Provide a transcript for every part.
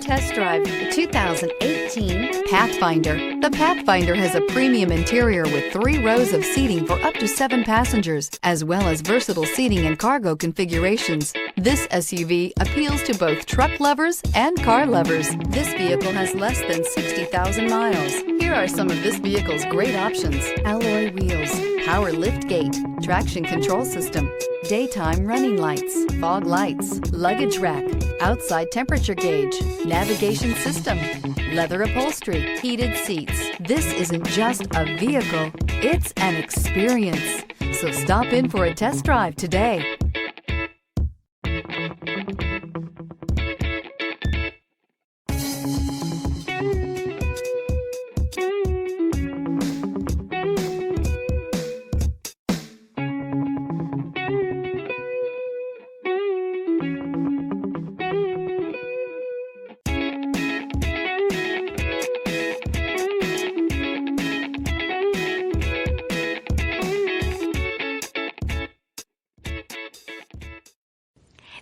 test drive the 2018 Pathfinder. The Pathfinder has a premium interior with 3 rows of seating for up to 7 passengers, as well as versatile seating and cargo configurations. This SUV appeals to both truck lovers and car lovers. This vehicle has less than 60,000 miles. Here are some of this vehicle's great options: alloy wheels, power lift gate, traction control system, daytime running lights, fog lights, luggage rack, outside temperature gauge, navigation system, leather upholstery, heated seats. This isn't just a vehicle, it's an experience. So stop in for a test drive today.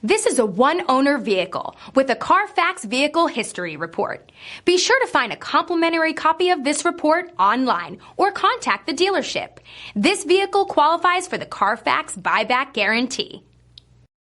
This is a one-owner vehicle with a Carfax Vehicle History Report. Be sure to find a complimentary copy of this report online or contact the dealership. This vehicle qualifies for the Carfax Buyback Guarantee.